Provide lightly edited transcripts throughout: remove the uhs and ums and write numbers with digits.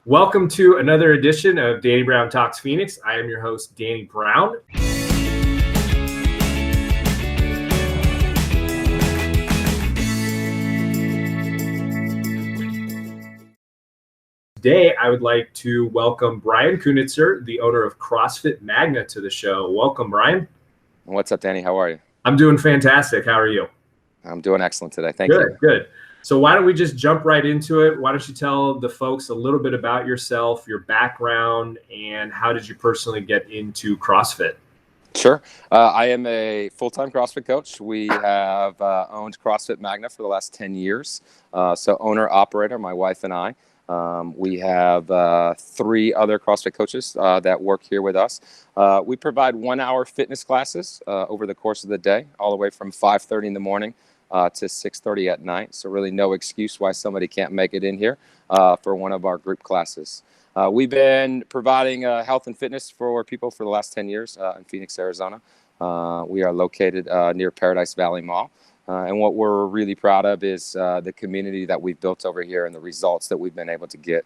Welcome to another edition of Danny Brown Talks Phoenix. I am your host, Danny Brown. Today, I would like to welcome Brian Kunitzer, the owner of CrossFit Magna, to the show. Welcome, Brian. What's up, Danny? How are you? I'm doing fantastic. How are you? I'm doing excellent today. Thank you. Good. So why don't we just jump right into it? Why don't you tell the folks a little bit about yourself, your background, and how did you personally get into CrossFit? Sure. I am a full-time CrossFit coach. We have owned CrossFit Magna for the last 10 years. So owner-operator, my wife and I. We have 3 other CrossFit coaches that work here with us. We provide 1-hour fitness classes over the course of the day, all the way from 5:30 in the morning to 6:30 at night. So really no excuse why somebody can't make it in here for one of our group classes. We've been providing health and fitness for people for the last 10 years in Phoenix, Arizona. We are located near Paradise Valley Mall. And what we're really proud of is the community that we've built over here and the results that we've been able to get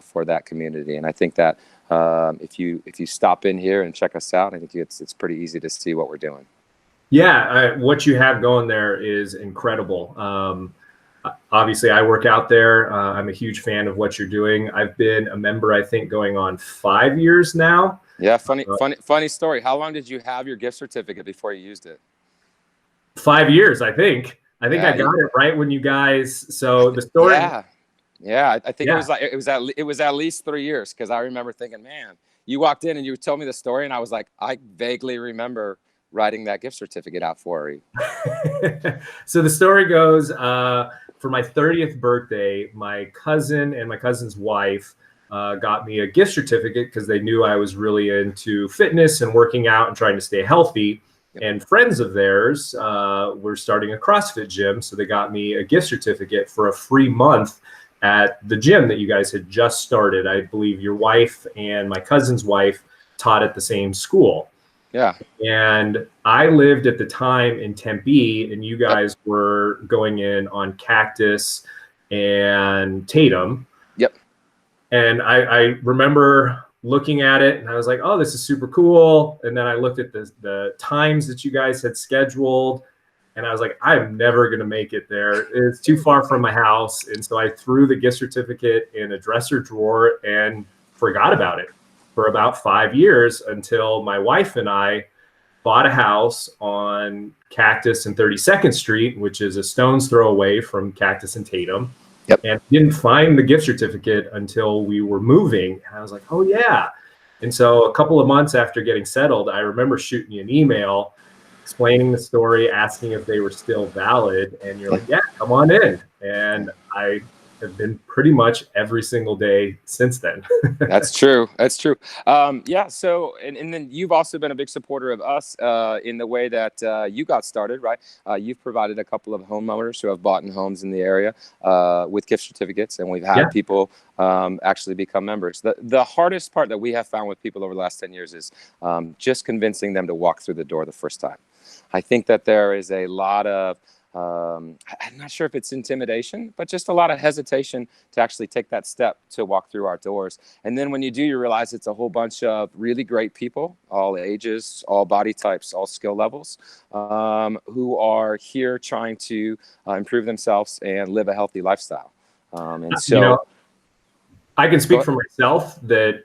for that community. And I think that if you stop in here and check us out, I think it's pretty easy to see what we're doing. Yeah, what you have going there is incredible. Obviously, I work out there. I'm a huge fan of what you're doing. I've been a member, I think, going on 5 years now. Yeah, funny story. How long did you have your gift certificate before you used it? 5 years, I think. I got it right when you guys. So the story. Yeah. I think it was at least 3 years, because I remember thinking, man, you walked in and you told me the story, and I was like, I vaguely remember writing that gift certificate out for you. So the story goes, for my 30th birthday, my cousin and my cousin's wife got me a gift certificate because they knew I was really into fitness and working out and trying to stay healthy. And friends of theirs were starting a CrossFit gym. So they got me a gift certificate for a free month at the gym that you guys had just started. I believe your wife and my cousin's wife taught at the same school. Yeah. And I lived at the time in Tempe, and you guys were going in on Cactus and Tatum. Yep. And I remember looking at it and I was like, oh, this is super cool. And then I looked at the times that you guys had scheduled, and I was like, I'm never going to make it there. It's too far from my house. And so I threw the gift certificate in a dresser drawer and forgot about it for about 5 years, until my wife and I bought a house on Cactus and 32nd Street, which is a stone's throw away from Cactus and Tatum. Yep. And didn't find the gift certificate until we were moving. And I was like, oh yeah. And so a couple of months after getting settled, I remember shooting you an email explaining the story, asking if they were still valid. And you're like, yeah, come on in. And I have been pretty much every single day since then. That's true. Yeah. So, and then you've also been a big supporter of us in the way that you got started, right? You've provided a couple of homeowners who have bought in homes in the area with gift certificates, and we've had people actually become members. The hardest part that we have found with people over the last 10 years is just convincing them to walk through the door the first time. I think that there is a lot of I'm not sure if it's intimidation, but just a lot of hesitation to actually take that step to walk through our doors. And then when you do, you realize it's a whole bunch of really great people, all ages, all body types, all skill levels, who are here trying to improve themselves and live a healthy lifestyle. And so I can speak for myself that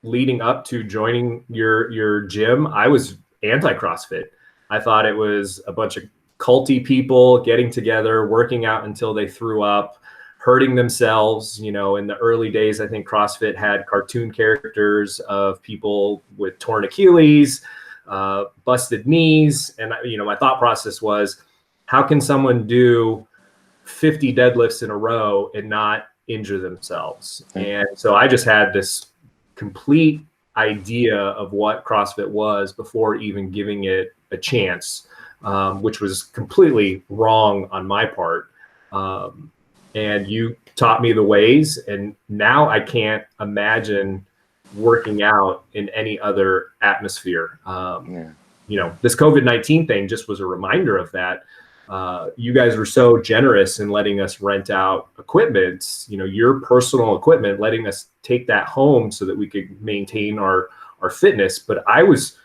leading up to joining your gym, I was anti-CrossFit. I thought it was a bunch of culty people getting together, working out until they threw up, hurting themselves. In the early days, I think CrossFit had cartoon characters of people with torn Achilles, busted knees. And, my thought process was, how can someone do 50 deadlifts in a row and not injure themselves? And so I just had this complete idea of what CrossFit was before even giving it a chance. Which was completely wrong on my part. And you taught me the ways, and now I can't imagine working out in any other atmosphere. This COVID-19 thing just was a reminder of that. you guys were so generous in letting us rent out equipment, your personal equipment, letting us take that home so that we could maintain our fitness. But I was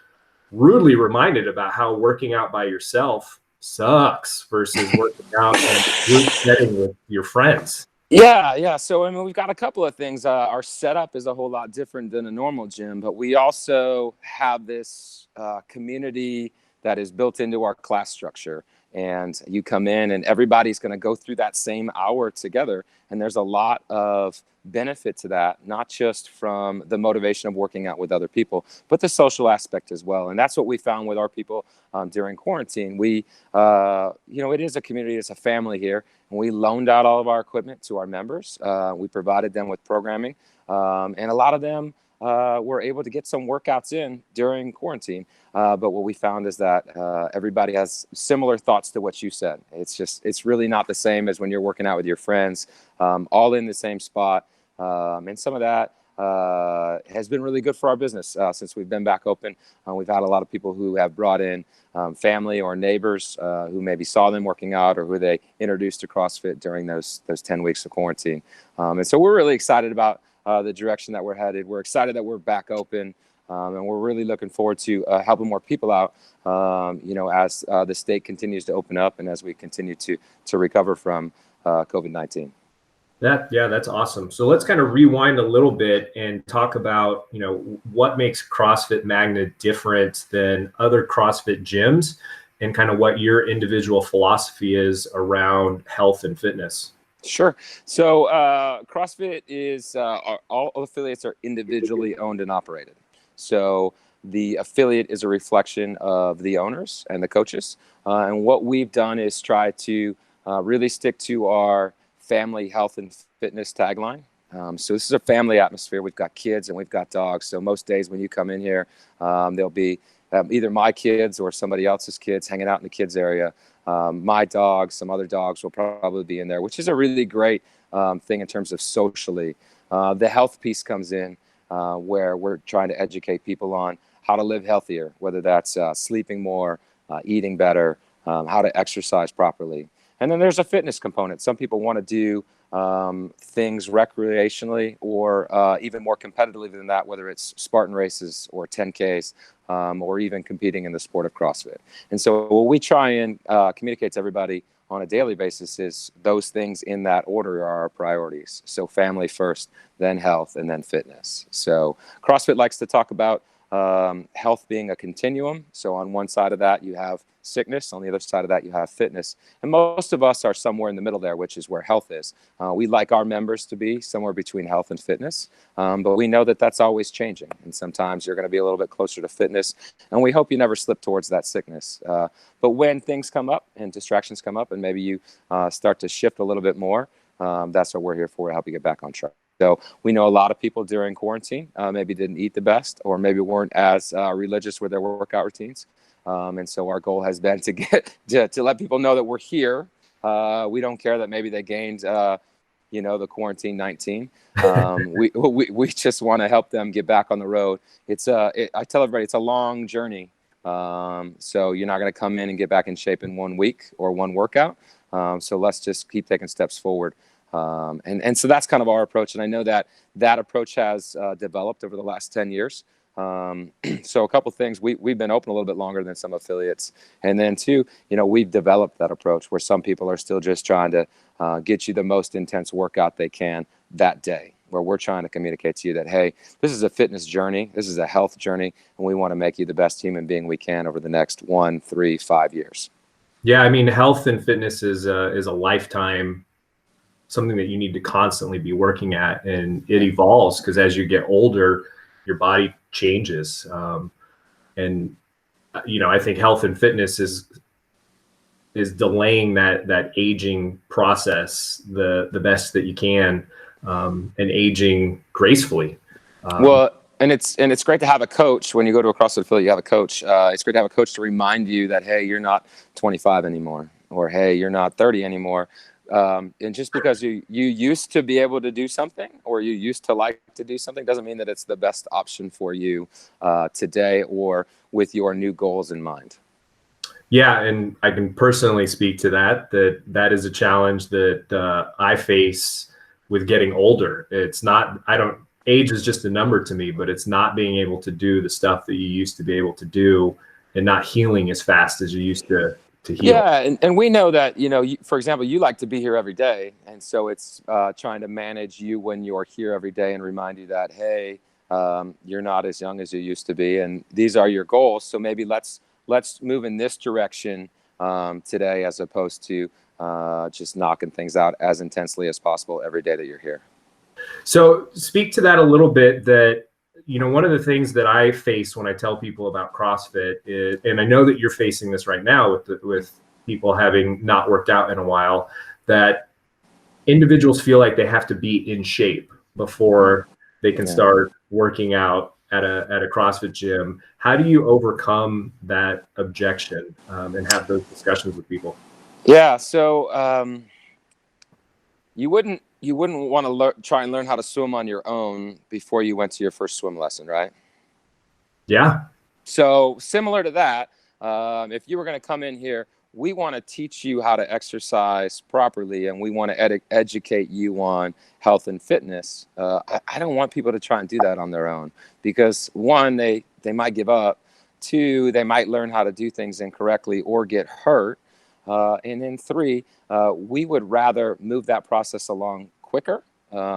rudely reminded about how working out by yourself sucks versus working out in a group setting with your friends. Yeah. So, I mean, we've got a couple of things. Our setup is a whole lot different than a normal gym, but we also have this community that is built into our class structure. And you come in and everybody's going to go through that same hour together. And there's a lot of benefit to that, not just from the motivation of working out with other people, but the social aspect as well. And that's what we found with our people during quarantine. It is a community, it's a family here. And we loaned out all of our equipment to our members. We provided them with programming. And a lot of them were able to get some workouts in during quarantine. But what we found is that everybody has similar thoughts to what you said. It's really not the same as when you're working out with your friends, all in the same spot. And some of that has been really good for our business since we've been back open. We've had a lot of people who have brought in family or neighbors who maybe saw them working out or who they introduced to CrossFit during those 10 weeks of quarantine. And so we're really excited about the direction that we're headed. We're excited that we're back open. And we're really looking forward to helping more people out, as the state continues to open up and as we continue to recover from COVID-19. That's awesome. So let's kind of rewind a little bit and talk about, what makes CrossFit Magna different than other CrossFit gyms and kind of what your individual philosophy is around health and fitness. Sure. So CrossFit is all affiliates are individually owned and operated. So the affiliate is a reflection of the owners and the coaches. And what we've done is try to really stick to our family health and fitness tagline. So this is a family atmosphere. We've got kids and we've got dogs. So most days when you come in here, there'll be either my kids or somebody else's kids hanging out in the kids area. My dogs, some other dogs will probably be in there, which is a really great thing in terms of socially. The health piece comes in where we're trying to educate people on how to live healthier, whether that's sleeping more, eating better, how to exercise properly. And then there's a fitness component. Some people want to do things recreationally or even more competitively than that, whether it's Spartan races or 10Ks or even competing in the sport of CrossFit. And so what we try and communicate to everybody on a daily basis is those things in that order are our priorities. So family first, then health, and then fitness. So CrossFit likes to talk about health being a continuum. So on one side of that, you have sickness. On the other side of that, you have fitness. And most of us are somewhere in the middle there, which is where health is. We like our members to be somewhere between health and fitness, but we know that that's always changing. And sometimes you're going to be a little bit closer to fitness, and we hope you never slip towards that sickness. But when things come up and distractions come up and maybe you start to shift a little bit more, that's what we're here for, to help you get back on track. So we know a lot of people during quarantine maybe didn't eat the best or maybe weren't as religious with their workout routines. And so our goal has been to get to let people know that we're here. We don't care that maybe they gained, the quarantine 19. We just want to help them get back on the road. I tell everybody it's a long journey. So you're not going to come in and get back in shape in 1 week or one workout. So let's just keep taking steps forward. And so that's kind of our approach. And I know that approach has developed over the last 10 years. So a couple things, we've been open a little bit longer than some affiliates. And then two, we've developed that approach where some people are still just trying to get you the most intense workout they can that day, where we're trying to communicate to you that, hey, this is a fitness journey. This is a health journey. And we want to make you the best human being we can over the next 1, 3, 5 years. Yeah. I mean, health and fitness is a lifetime, something that you need to constantly be working at, and it evolves because as you get older, your body changes. And I think health and fitness is delaying that aging process the best that you can, and aging gracefully. And it's great to have a coach. When you go to a CrossFit affiliate, you have a coach. It's great to have a coach to remind you that, hey, you're not 25 anymore, or hey, you're not 30 anymore. And just because you used to be able to do something or you used to like to do something doesn't mean that it's the best option for you today or with your new goals in mind. Yeah, and I can personally speak to that is a challenge that I face with getting older. It's not, I don't, age is just a number to me, but it's not being able to do the stuff that you used to be able to do and not healing as fast as you used to heal. Yeah, and we know that, for example, you like to be here every day. And so it's trying to manage you when you're here every day and remind you that, hey, you're not as young as you used to be. And these are your goals. So maybe let's move in this direction today, as opposed to just knocking things out as intensely as possible every day that you're here. So speak to that a little bit. That, one of the things that I face when I tell people about CrossFit is, and I know that you're facing this right now with people having not worked out in a while, that individuals feel like they have to be in shape before they can start working out at a CrossFit gym. How do you overcome that objection and have those discussions with people? Yeah, so you wouldn't want to try and learn how to swim on your own before you went to your first swim lesson, right? Yeah. So similar to that, if you were going to come in here, we want to teach you how to exercise properly, and we want to educate you on health and fitness. I don't want people to try and do that on their own, because one, they might give up. Two, they might learn how to do things incorrectly or get hurt. And then three, we would rather move that process along quicker,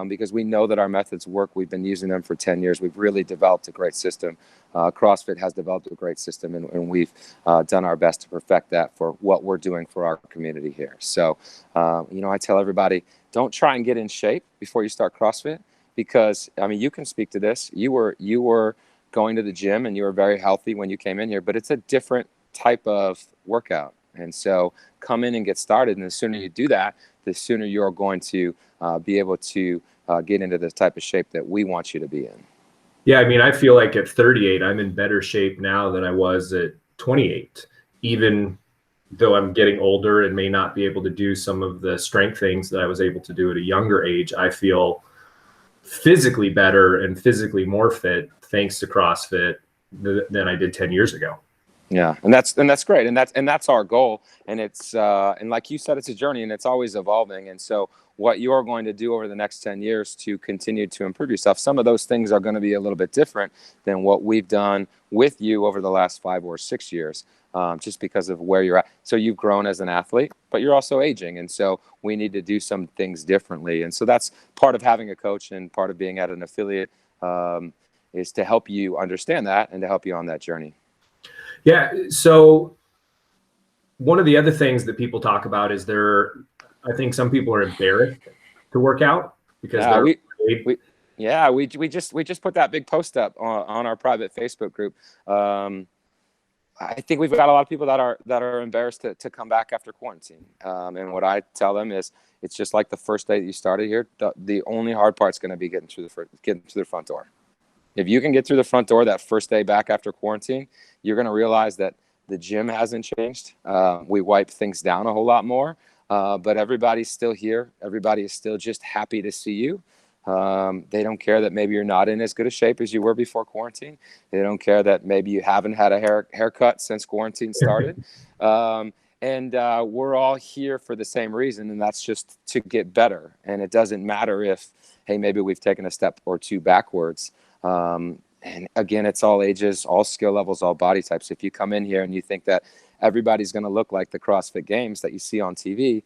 because we know that our methods work. We've been using them for 10 years. We've really developed a great system. CrossFit has developed a great system, and we've done our best to perfect that for what we're doing for our community here. So, I tell everybody, don't try and get in shape before you start CrossFit, because, you can speak to this. You were going to the gym and you were very healthy when you came in here, but it's a different type of workout. And so come in and get started. And the sooner you do that, the sooner you're going to be able to get into the type of shape that we want you to be in. Yeah, I feel like at 38, I'm in better shape now than I was at 28, even though I'm getting older and may not be able to do some of the strength things that I was able to do at a younger age. I feel physically better and physically more fit thanks to CrossFit than I did 10 years ago. Yeah, and that's great, and that's our goal. And it's and like you said, it's a journey, and it's always evolving. And so what you're going to do over the next 10 years to continue to improve yourself, some of those things are going to be a little bit different than what we've done with you over the last 5 or 6 years, just because of where you're at. So you've grown as an athlete, but you're also aging, and so we need to do some things differently. And so that's part of having a coach, and part of being at an affiliate is to help you understand that and to help you on that journey. Yeah. So one of the other things that people talk about is I think some people are embarrassed to work out because we just put that big post up on our private Facebook group. I think we've got a lot of people that are embarrassed to come back after quarantine. And what I tell them is, it's just like the first day that you started here. The only hard part is going to be getting through the front door. If you can get through the front door that first day back after quarantine, you're going to realize that the gym hasn't changed. We wipe things down a whole lot more, but everybody's still here. Everybody is still just happy to see you. They don't care that maybe you're not in as good a shape as you were before quarantine. They don't care that maybe you haven't had a haircut since quarantine started. And we're all here for the same reason, and that's just to get better. And it doesn't matter if, hey, maybe we've taken a step or two backwards. And again, it's all ages, all skill levels, all body types. If you come in here and you think that everybody's going to look like the CrossFit Games that you see on TV,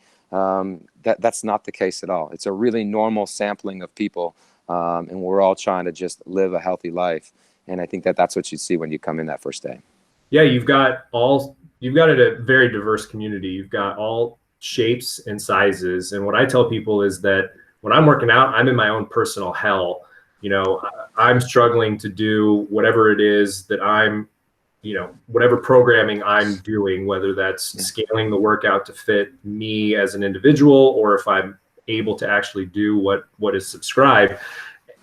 that's not the case at all. It's a really normal sampling of people, and we're all trying to just live a healthy life. And I think that's what you see when you come in that first day. Yeah, you've got a very diverse community. You've got all shapes and sizes. And what I tell people is that when I'm working out, I'm in my own personal hell. I'm struggling to do whatever it is that whatever programming I'm doing, whether that's scaling the workout to fit me as an individual, or if I'm able to actually do what is subscribed.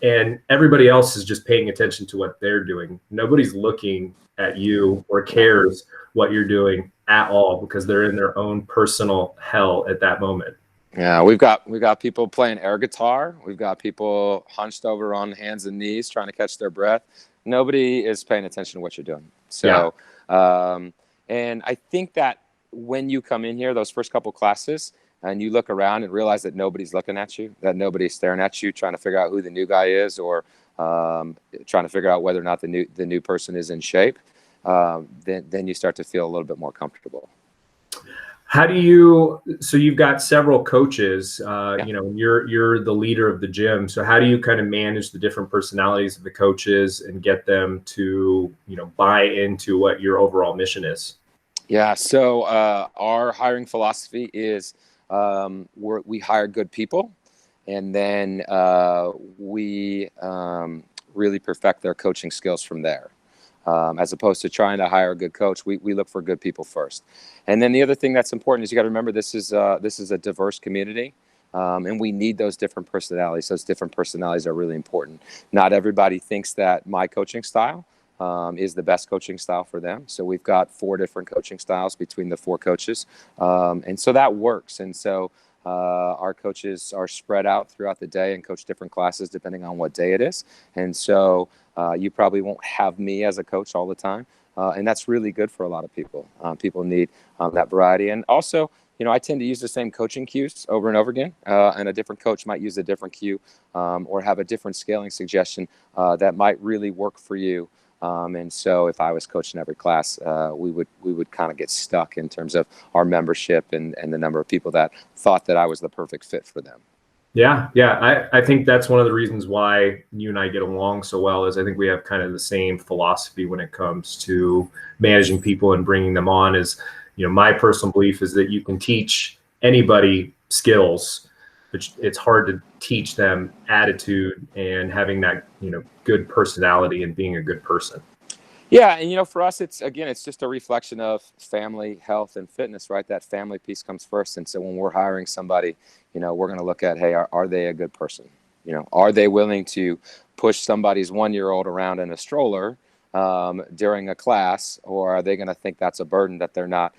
And everybody else is just paying attention to what they're doing. Nobody's looking at you or cares what you're doing at all, because they're in their own personal hell at that moment. Yeah, we've got people playing air guitar. We've got people hunched over on hands and knees trying to catch their breath. Nobody is paying attention to what you're doing. So, And I think that when you come in here, those first couple classes, and you look around and realize that nobody's looking at you, that nobody's staring at you, trying to figure out who the new guy is, or trying to figure out whether or not the new person is in shape, then you start to feel a little bit more comfortable. How do you, so you've got several coaches, Yeah. you know, you're the leader of the gym. So how do you kind of manage the different personalities of the coaches and get them to, you know, buy into what your overall mission is? Yeah. So our hiring philosophy is we hire good people, and then we really perfect their coaching skills from there. As opposed to trying to hire a good coach, we look for good people first. And then the other thing that's important is you got to remember this is a diverse community, and we need those different personalities. Those different personalities are really important. Not everybody thinks that my coaching style is the best coaching style for them. So we've got 4 different coaching styles between the 4 coaches, and so that works. And so our coaches are spread out throughout the day and coach different classes depending on what day it is. And so you probably won't have me as a coach all the time. And that's really good for a lot of people. People need that variety. And also, you know, I tend to use the same coaching cues over and over again. And a different coach might use a different cue or have a different scaling suggestion that might really work for you. And so if I was coaching every class, we would kind of get stuck in terms of our membership and the number of people that thought that I was the perfect fit for them. Yeah. Yeah. I think that's one of the reasons why you and I get along so well is I think we have kind of the same philosophy when it comes to managing people and bringing them on. Is, you know, my personal belief is that you can teach anybody skills, but it's hard to teach them attitude and having that, you know, good personality and being a good person. Yeah, and you know, for us, it's just a reflection of family, health, and fitness, right? That family piece comes first, and so when we're hiring somebody, you know, we're going to look at, hey, are they a good person? You know, are they willing to push somebody's 1-year-old around in a stroller during a class, or are they going to think that's a burden that they're not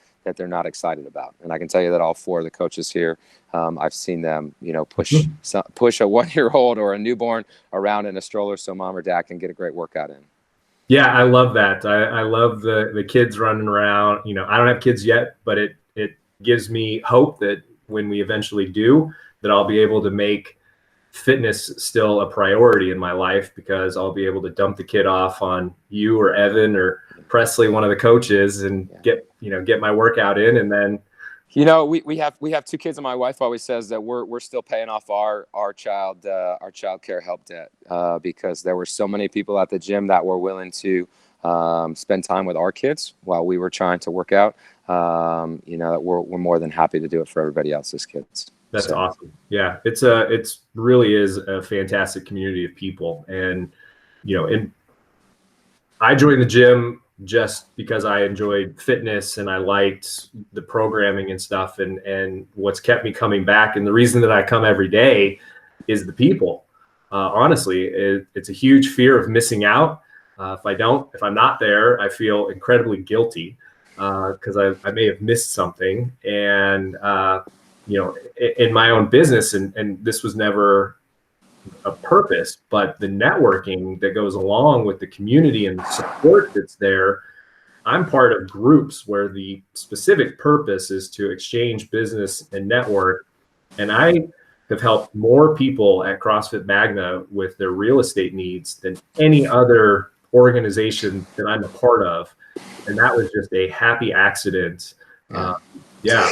excited about? And I can tell you that all 4 of the coaches here, I've seen them, you know, push a 1-year-old or a newborn around in a stroller so mom or dad can get a great workout in. Yeah, I love that. I love the kids running around. You know, I don't have kids yet, but it gives me hope that when we eventually do, that I'll be able to make fitness still a priority in my life, because I'll be able to dump the kid off on you or Evan or Presley, one of the coaches, and get my workout in. And then, you know, we have 2 kids, and my wife always says that we're still paying off our child care help debt because there were so many people at the gym that were willing to spend time with our kids while we were trying to work out. You know, that we're more than happy to do it for everybody else's kids. That's awesome. Yeah, it's really is a fantastic community of people, and you know, and I joined the gym just because I enjoyed fitness and I liked the programming and stuff, and what's kept me coming back, and the reason that I come every day is the people. Honestly, it's a huge fear of missing out. If I'm not there, I feel incredibly guilty because I may have missed something. And you know, in my own business, and this was never a purpose, but the networking that goes along with the community and the support that's there. I'm part of groups where the specific purpose is to exchange business and network. And I have helped more people at CrossFit Magna with their real estate needs than any other organization that I'm a part of. And that was just a happy accident. Yeah.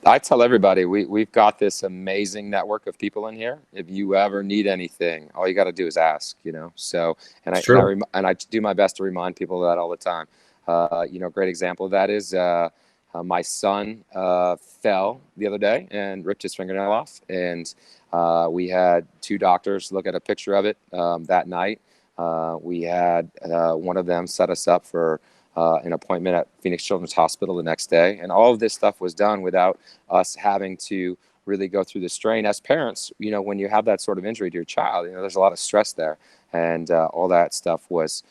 I tell everybody we've got this amazing network of people in here. If you ever need anything, all you got to do is ask, you know. So, and I do my best to remind people of that all the time. You know, a great example of that is my son fell the other day and ripped his fingernail off, and we had 2 doctors look at a picture of it that night. We had one of them set us up for an appointment at Phoenix Children's Hospital the next day. And all of this stuff was done without us having to really go through the strain. As parents, you know, when you have that sort of injury to your child, you know, there's a lot of stress there. And all that stuff was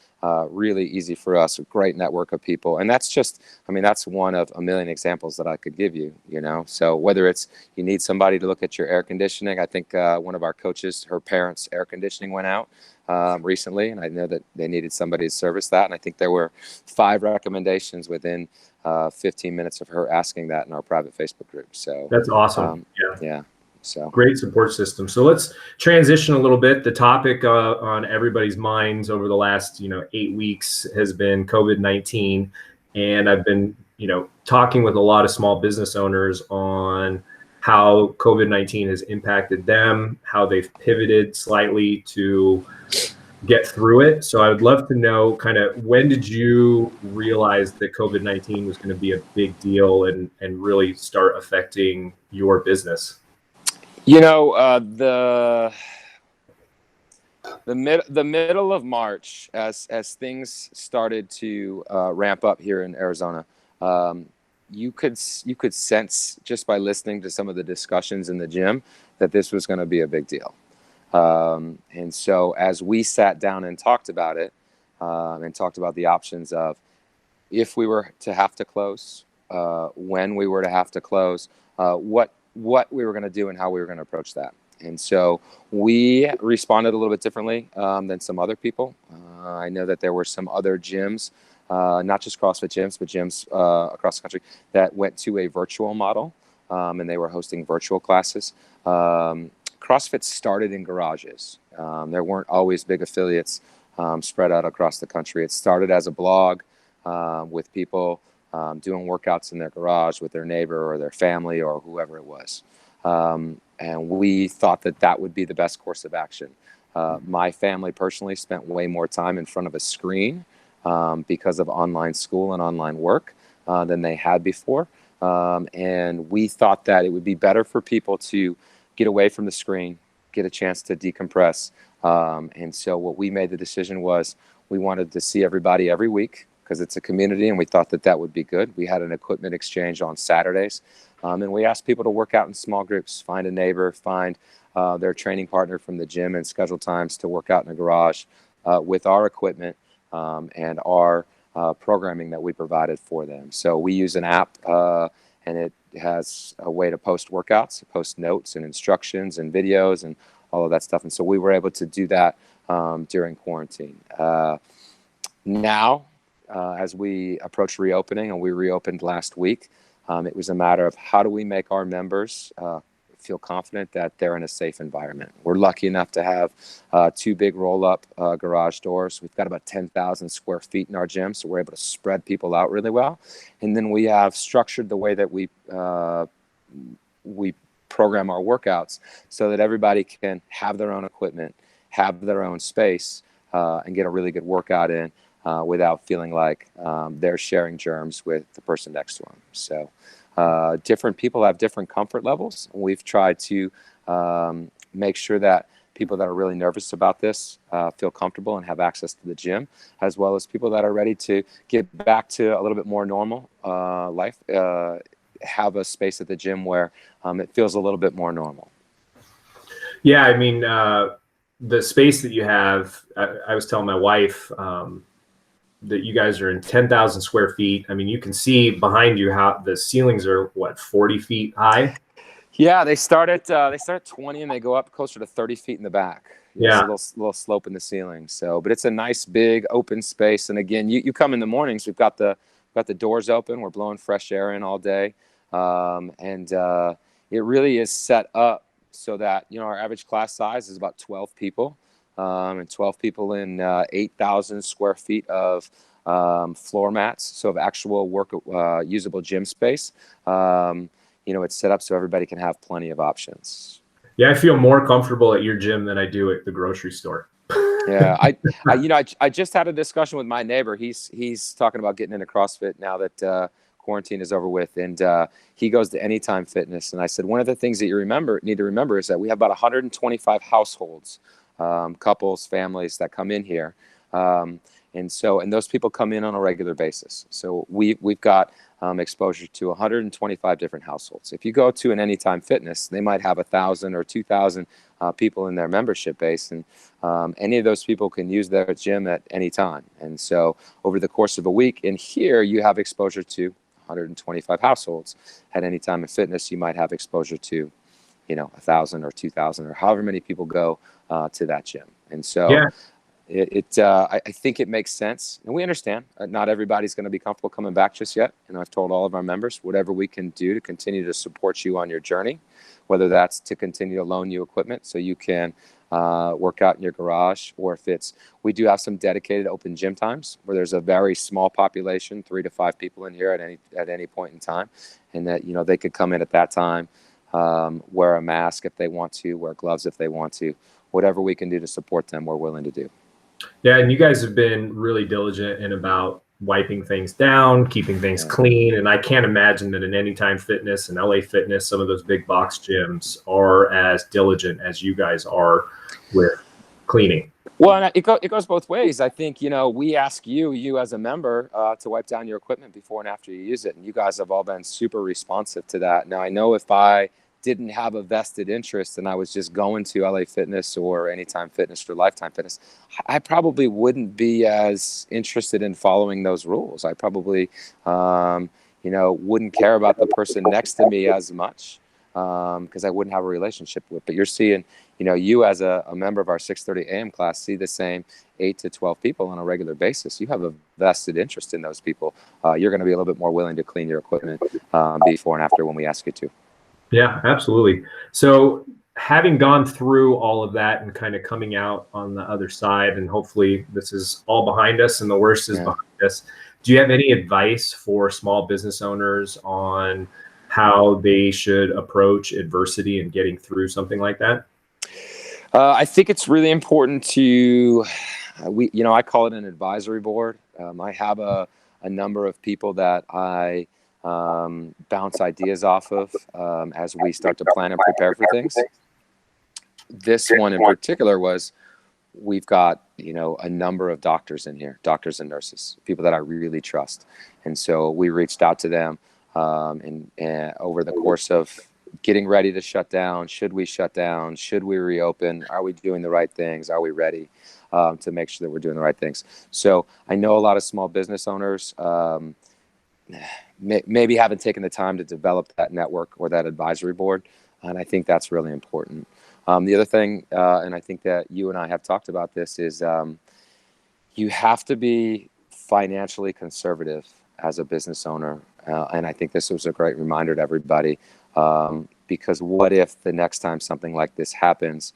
really easy for us, a great network of people. And that's just, I mean, that's one of a million examples that I could give you, you know. So whether it's you need somebody to look at your air conditioning, I think one of our coaches, her parents' air conditioning went out recently, and I know that they needed somebody to service that. And I think there were 5 recommendations within 15 minutes of her asking that in our private Facebook group. So that's awesome. Yeah. So great support system. So let's transition a little bit. The topic on everybody's minds over the last 8 weeks has been COVID-19, and I've been talking with a lot of small business owners on how COVID-19 has impacted them, how they've pivoted slightly to get through it. So I would love to know kind of, when did you realize that COVID-19 was going to be a big deal and really start affecting your business? The middle of March, as things started to ramp up here in Arizona, you could sense just by listening to some of the discussions in the gym that this was going to be a big deal. And so as we sat down and talked about it, and talked about the options of if we were to have to close, when we were to have to close, what we were going to do and how we were going to approach that. And so we responded a little bit differently than some other people. I know that there were some other gyms, not just CrossFit gyms, but gyms across the country that went to a virtual model, and they were hosting virtual classes. CrossFit started in garages. There weren't always big affiliates spread out across the country. It started as a blog with people doing workouts in their garage with their neighbor or their family or whoever it was. And we thought that that would be the best course of action. My family personally spent way more time in front of a screen because of online school and online work than they had before. And we thought that it would be better for people to get away from the screen, get a chance to decompress. And so what we made the decision was we wanted to see everybody every week because it's a community, and we thought that that would be good. We had an equipment exchange on Saturdays, and we asked people to work out in small groups, find a neighbor, find their training partner from the gym, and schedule times to work out in a garage with our equipment and our programming that we provided for them. So we use an app, and it has a way to post workouts, post notes and instructions and videos and all of that stuff. And so we were able to do that during quarantine. Now, as we approach reopening, and we reopened last week, it was a matter of how do we make our members feel confident that they're in a safe environment. We're lucky enough to have 2 big roll-up garage doors. We've got about 10,000 square feet in our gym, so we're able to spread people out really well. And then we have structured the way that we program our workouts so that everybody can have their own equipment, have their own space, and get a really good workout in without feeling like they're sharing germs with the person next to them. So different people have different comfort levels. We've tried to make sure that people that are really nervous about this feel comfortable and have access to the gym, as well as people that are ready to get back to a little bit more normal life, have a space at the gym where it feels a little bit more normal. Yeah, I mean, the space that you have, I was telling my wife that you guys are in 10,000 square feet. I mean, you can see behind you how the ceilings are, 40 feet high? Yeah, they start at 20 and they go up closer to 30 feet in the back. Yeah. It's a little slope in the ceiling. So, but it's a nice big open space. And again, you come in the mornings, we've got the doors open. We're blowing fresh air in all day. And it really is set up so that, our average class size is about 12 people. And 12 people in 8,000 square feet of floor mats, so of actual usable gym space. It's set up so everybody can have plenty of options. Yeah, I feel more comfortable at your gym than I do at the grocery store. Yeah, I just had a discussion with my neighbor. He's talking about getting into CrossFit now that quarantine is over with, and he goes to Anytime Fitness. And I said, one of the things that you need to remember is that we have about 125 households. Couples, families that come in here. And And those people come in on a regular basis. So we've got exposure to 125 different households. If you go to an Anytime Fitness, they might have 1,000 or 2,000 people in their membership base, and any of those people can use their gym at any time. And so over the course of a week, in here you have exposure to 125 households. At Anytime in Fitness, you might have exposure to 1,000 or 2,000 or however many people go to that gym. And so Yeah. I think it makes sense, and we understand not everybody's going to be comfortable coming back just yet. And I've told all of our members, whatever we can do to continue to support you on your journey, whether that's to continue to loan you equipment so you can work out in your garage, or if it's, we do have some dedicated open gym times where there's a very small population, 3 to 5 people in here at any point in time, and that they could come in at that time, wear a mask if they want to, wear gloves if they want to. Whatever we can do to support them, we're willing to do. Yeah, and you guys have been really diligent in about wiping things down, keeping things clean. And I can't imagine that in Anytime Fitness and LA Fitness, some of those big box gyms are as diligent as you guys are with cleaning. Well, it goes both ways. I think, we ask you as a member, to wipe down your equipment before and after you use it. And you guys have all been super responsive to that. Now, I know if I didn't have a vested interest and I was just going to LA Fitness or Anytime Fitness or Lifetime Fitness, I probably wouldn't be as interested in following those rules. I probably, wouldn't care about the person next to me as much, because I wouldn't have a relationship with. But you're seeing, you as a member of our 6:30 a.m. class see the same 8 to 12 people on a regular basis. You have a vested interest in those people. You're going to be a little bit more willing to clean your equipment before and after when we ask you to. Yeah, absolutely. So having gone through all of that and kind of coming out on the other side, and hopefully this is all behind us and the worst is behind us, do you have any advice for small business owners on how they should approach adversity and getting through something like that? I think it's really important to, I call it an advisory board. I have a number of people that I bounce ideas off of as we start to plan and prepare for things. This one in particular was, we've got a number of doctors in here, doctors and nurses, people that I really trust, and so we reached out to them and over the course of getting ready to shut down. Should we shut down? Should we reopen? Are we doing the right things? Are we ready to make sure that we're doing the right things? So I know a lot of small business owners maybe haven't taken the time to develop that network or that advisory board. And I think that's really important. The other thing, and I think that you and I have talked about this, is you have to be financially conservative as a business owner. And I think this was a great reminder to everybody, because what if the next time something like this happens,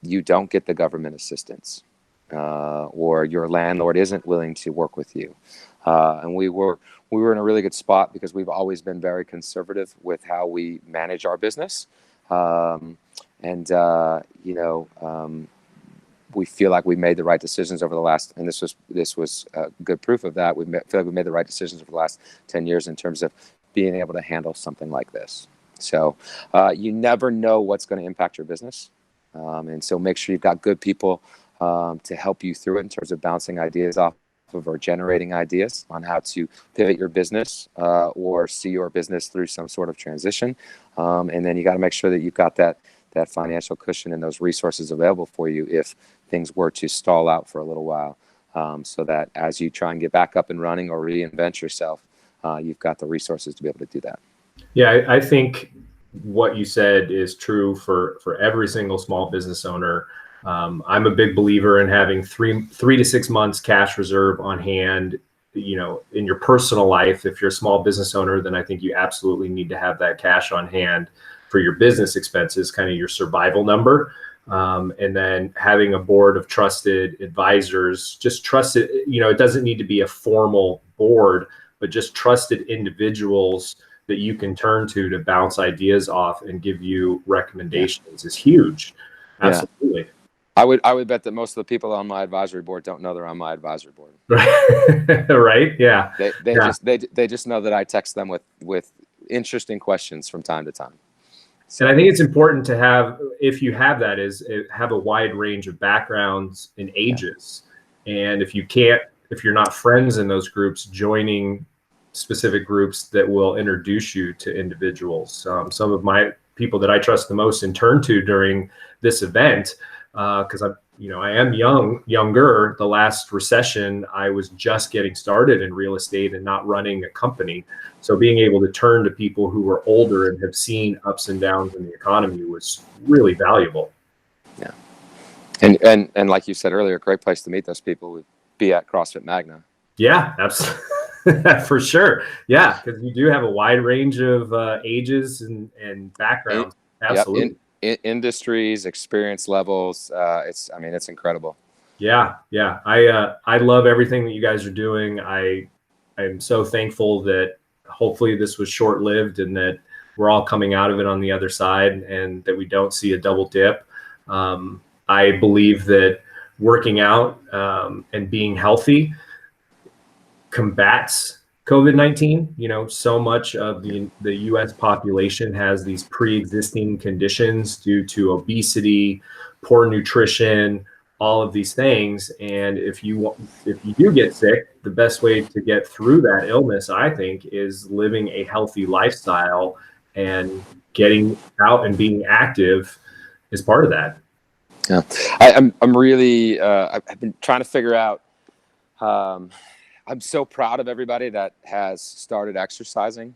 you don't get the government assistance, or your landlord isn't willing to work with you? And we were in a really good spot because we've always been very conservative with how we manage our business. We feel like we made the right decisions over the last, and this was good proof of that. Feel like we made the right decisions over the last 10 years in terms of being able to handle something like this. So you never know what's going to impact your business. And so make sure you've got good people to help you through it in terms of bouncing ideas off of or generating ideas on how to pivot your business or see your business through some sort of transition. And then you got to make sure that you've got that financial cushion and those resources available for you if things were to stall out for a little while, so that as you try and get back up and running or reinvent yourself, you've got the resources to be able to do that. Yeah, I think what you said is true for every single small business owner. I'm a big believer in having 3 to 6 months cash reserve on hand. In your personal life, if you're a small business owner, then I think you absolutely need to have that cash on hand for your business expenses, kind of your survival number. And then having a board of trusted advisors, just trusted, it doesn't need to be a formal board, but just trusted individuals that you can turn to bounce ideas off and give you recommendations is huge. Absolutely. Yeah. I would bet that most of the people on my advisory board don't know they're on my advisory board. Right? Yeah. They just know that I text them with interesting questions from time to time. And I think it's important to have, if you have that, have a wide range of backgrounds and ages. And if you're not friends in those groups, joining specific groups that will introduce you to individuals. Some of my people that I trust the most and turn to during this event, because I am younger. The last recession, I was just getting started in real estate and not running a company. So being able to turn to people who were older and have seen ups and downs in the economy was really valuable. Yeah. And like you said earlier, a great place to meet those people would be at CrossFit Magna. Yeah, absolutely. For sure. Yeah, because you do have a wide range of ages and backgrounds. Absolutely. In industries, experience levels. It's incredible. Yeah. I love everything that you guys are doing. I'm so thankful that hopefully this was short-lived and that we're all coming out of it on the other side and that we don't see a double dip. I believe that working out and being healthy combats COVID-19. So much of the U.S. population has these pre-existing conditions due to obesity, poor nutrition, all of these things. And if you do get sick, the best way to get through that illness, I think, is living a healthy lifestyle, and getting out and being active is part of that. Yeah, I'm really I've been trying to figure out. I'm so proud of everybody that has started exercising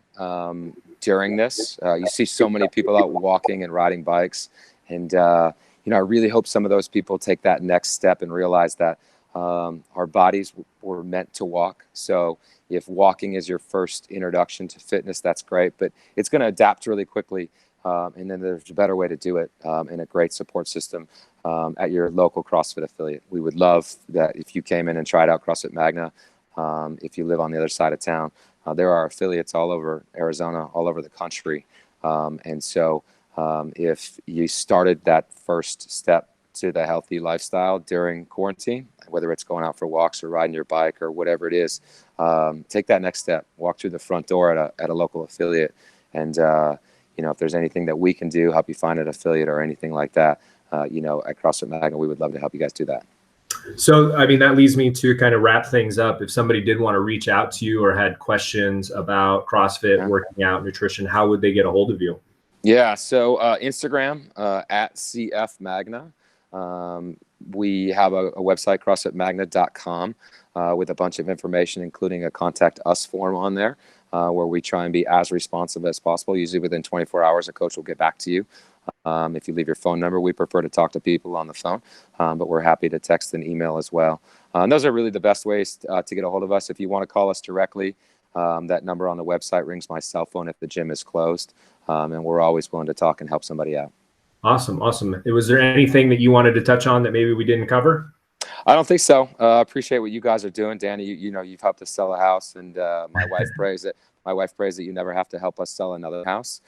during this. You see so many people out walking and riding bikes, and I really hope some of those people take that next step and realize that our bodies were meant to walk. So if walking is your first introduction to fitness, that's great, but it's going to adapt really quickly. And then there's a better way to do it, and a great support system at your local CrossFit affiliate. We would love that if you came in and tried out CrossFit Magna. If you live on the other side of town, there are affiliates all over Arizona, all over the country. And so if you started that first step to the healthy lifestyle during quarantine, whether it's going out for walks or riding your bike or whatever it is, take that next step, walk through the front door at a local affiliate. And, if there's anything that we can do, help you find an affiliate or anything like that, at CrossFit Magna, we would love to help you guys do that. So, that leads me to kind of wrap things up. If somebody did want to reach out to you or had questions about CrossFit, working out, nutrition, how would they get a hold of you? Yeah. So Instagram, at CF Magna. We have a website, CrossFitMagna.com, with a bunch of information, including a contact us form on there, where we try and be as responsive as possible. Usually within 24 hours, a coach will get back to you. If you leave your phone number, we prefer to talk to people on the phone, but we're happy to text and email as well. And those are really the best ways to get a hold of us. If you want to call us directly, that number on the website rings my cell phone if the gym is closed, and we're always willing to talk and help somebody out. Awesome. Was there anything that you wanted to touch on that maybe we didn't cover? I don't think so. I appreciate what you guys are doing, Danny. You've helped us sell a house, and my wife prays that. My wife prays that you never have to help us sell another house.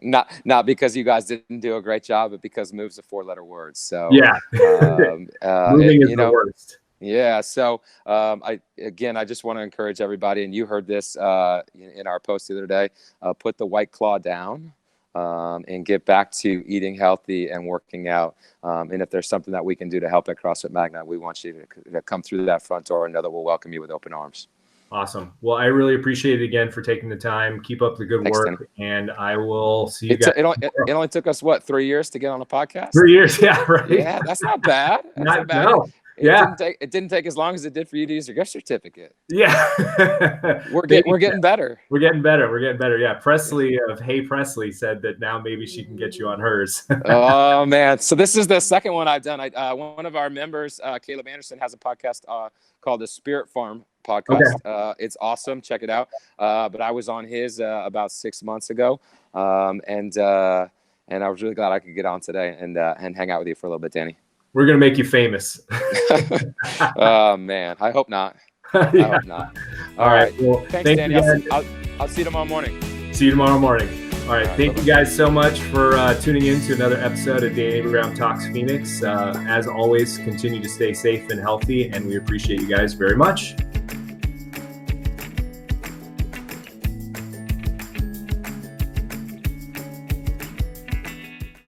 Not because you guys didn't do a great job, but because move's a 4-letter word. So yeah, moving is the worst. Yeah. So I just want to encourage everybody, and you heard this in our post the other day. Put the White Claw down and get back to eating healthy and working out. And if there's something that we can do to help at CrossFit Magna, we want you to come through that front door and know that we'll welcome you with open arms. Awesome. Well, I really appreciate it again for taking the time. Keep up the good work, Tim. And I will see you guys. It only took us, 3 years to get on a podcast? 3 years, yeah, right. Yeah, that's not bad. Not bad. No. It didn't take as long as it did for you to use your gift certificate. Yeah. We're getting better. We're getting better. Yeah. Presley of Hey Presley said that now maybe she can get you on hers. Oh man. So this is the second one I've done. One of our members, Caleb Anderson, has a podcast called the Spirit Farm podcast. Okay. It's awesome. Check it out. But I was on his about 6 months ago. And I was really glad I could get on today and hang out with you for a little bit, Danny. We're going to make you famous. Oh, man. I hope not. Yeah. I hope not. All right. Well, thanks, Danny. I'll see you tomorrow morning. See you tomorrow morning. All right. Thank you guys so much for tuning in to another episode of Danny Brown Talks Phoenix. As always, continue to stay safe and healthy, and we appreciate you guys very much.